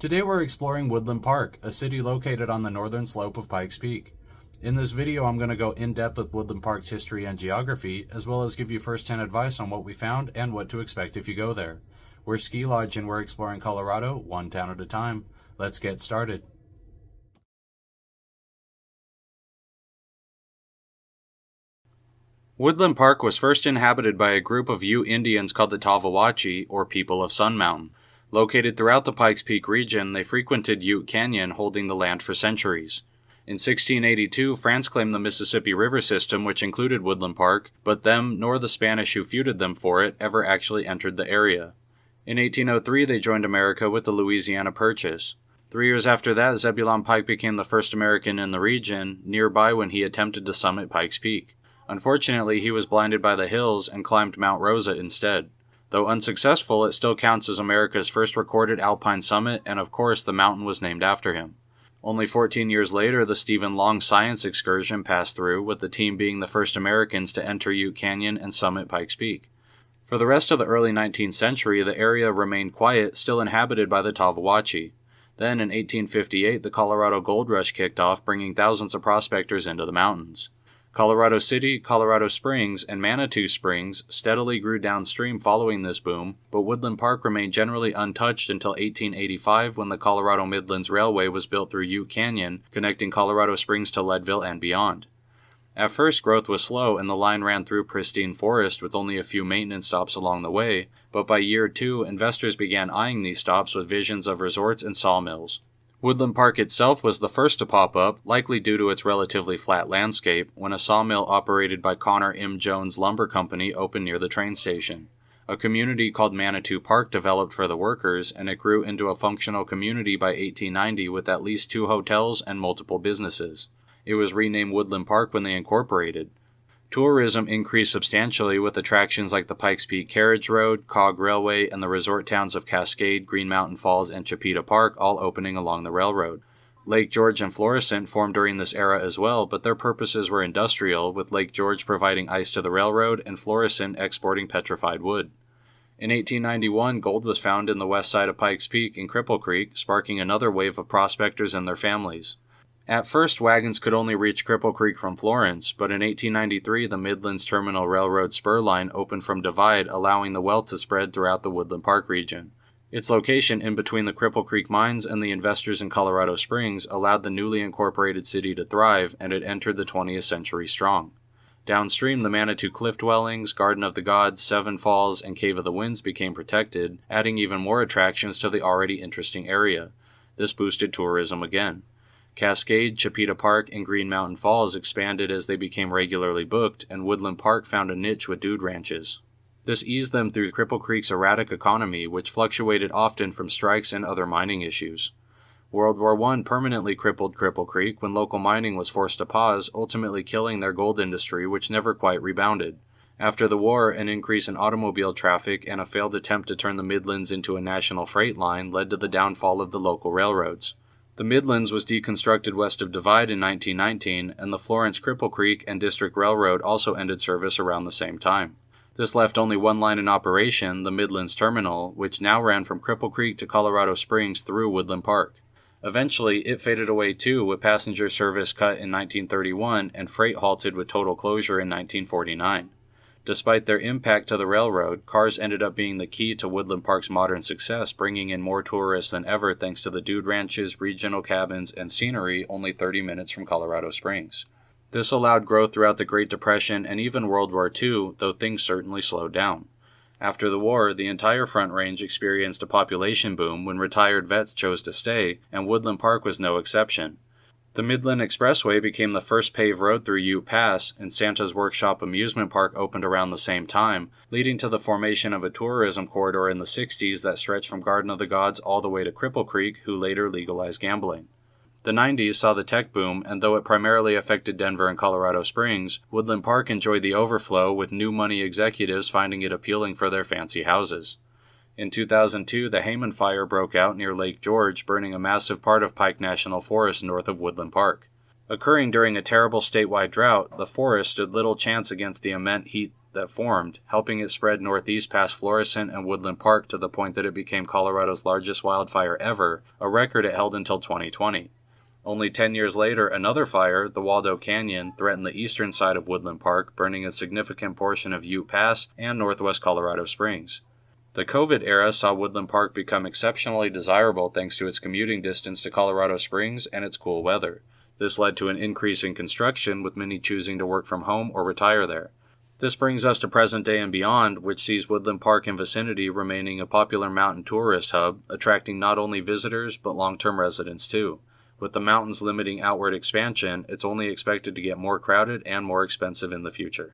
Today we're exploring Woodland Park, a city located on the northern slope of Pikes Peak. In this video I'm going to go in-depth with Woodland Park's history and geography, as well as give you first-hand advice on what we found and what to expect if you go there. We're Ski Lodge and we're exploring Colorado, one town at a time. Let's get started. Woodland Park was first inhabited by a group of Ute Indians called the Tavawachi, or People of Sun Mountain. Located throughout the Pikes Peak region, they frequented Ute Canyon, holding the land for centuries. In 1682, France claimed the Mississippi River system, which included Woodland Park, but them, nor the Spanish who feuded them for it, ever actually entered the area. In 1803, they joined America with the Louisiana Purchase. 3 years after that, Zebulon Pike became the first American in the region, nearby when he attempted to summit Pikes Peak. Unfortunately, he was blinded by the hills and climbed Mount Rosa instead. Though unsuccessful, it still counts as America's first recorded alpine summit, and of course the mountain was named after him. Only 14 years later, the Stephen Long science excursion passed through, with the team being the first Americans to enter Ute Canyon and summit Pikes Peak. For the rest of the early 19th century, the area remained quiet, still inhabited by the Tavawachi. Then, in 1858, the Colorado Gold Rush kicked off, bringing thousands of prospectors into the mountains. Colorado City, Colorado Springs, and Manitou Springs steadily grew downstream following this boom, but Woodland Park remained generally untouched until 1885 when the Colorado Midlands Railway was built through Ute Canyon, connecting Colorado Springs to Leadville and beyond. At first, growth was slow and the line ran through pristine forest with only a few maintenance stops along the way, but by year 2, investors began eyeing these stops with visions of resorts and sawmills. Woodland Park itself was the first to pop up, likely due to its relatively flat landscape, when a sawmill operated by Connor M. Jones Lumber Company opened near the train station. A community called Manitou Park developed for the workers, and it grew into a functional community by 1890 with at least 2 hotels and multiple businesses. It was renamed Woodland Park when they incorporated. Tourism increased substantially with attractions like the Pikes Peak Carriage Road, Cog Railway, and the resort towns of Cascade, Green Mountain Falls, and Chipeta Park all opening along the railroad. Lake George and Florissant formed during this era as well, but their purposes were industrial, with Lake George providing ice to the railroad and Florissant exporting petrified wood. In 1891, gold was found in the west side of Pikes Peak in Cripple Creek, sparking another wave of prospectors and their families. At first, wagons could only reach Cripple Creek from Florence, but in 1893 the Midlands Terminal Railroad spur line opened from Divide, allowing the wealth to spread throughout the Woodland Park region. Its location in between the Cripple Creek mines and the investors in Colorado Springs allowed the newly incorporated city to thrive, and it entered the 20th century strong. Downstream, the Manitou Cliff Dwellings, Garden of the Gods, Seven Falls, and Cave of the Winds became protected, adding even more attractions to the already interesting area. This boosted tourism again. Cascade, Chipeta Park, and Green Mountain Falls expanded as they became regularly booked, and Woodland Park found a niche with dude ranches. This eased them through Cripple Creek's erratic economy, which fluctuated often from strikes and other mining issues. World War I permanently crippled Cripple Creek when local mining was forced to pause, ultimately killing their gold industry, which never quite rebounded. After the war, an increase in automobile traffic and a failed attempt to turn the Midlands into a national freight line led to the downfall of the local railroads. The Midlands was deconstructed west of Divide in 1919, and the Florence Cripple Creek and District Railroad also ended service around the same time. This left only one line in operation, the Midlands Terminal, which now ran from Cripple Creek to Colorado Springs through Woodland Park. Eventually, it faded away too, with passenger service cut in 1931 and freight halted with total closure in 1949. Despite their impact to the railroad, cars ended up being the key to Woodland Park's modern success, bringing in more tourists than ever thanks to the dude ranches, regional cabins, and scenery only 30 minutes from Colorado Springs. This allowed growth throughout the Great Depression and even World War II, though things certainly slowed down. After the war, the entire Front Range experienced a population boom when retired vets chose to stay, and Woodland Park was no exception. The Midland Expressway became the first paved road through Ute Pass, and Santa's Workshop amusement park opened around the same time, leading to the formation of a tourism corridor in the 60s that stretched from Garden of the Gods all the way to Cripple Creek, who later legalized gambling. The 90s saw the tech boom, and though it primarily affected Denver and Colorado Springs, Woodland Park enjoyed the overflow, with new money executives finding it appealing for their fancy houses. In 2002, the Hayman Fire broke out near Lake George, burning a massive part of Pike National Forest north of Woodland Park. Occurring during a terrible statewide drought, the forest stood little chance against the immense heat that formed, helping it spread northeast past Florissant and Woodland Park to the point that it became Colorado's largest wildfire ever, a record it held until 2020. Only 10 years later, another fire, the Waldo Canyon, threatened the eastern side of Woodland Park, burning a significant portion of Ute Pass and northwest Colorado Springs. The COVID era saw Woodland Park become exceptionally desirable thanks to its commuting distance to Colorado Springs and its cool weather. This led to an increase in construction, with many choosing to work from home or retire there. This brings us to present day and beyond, which sees Woodland Park and vicinity remaining a popular mountain tourist hub, attracting not only visitors but long-term residents too. With the mountains limiting outward expansion, it's only expected to get more crowded and more expensive in the future.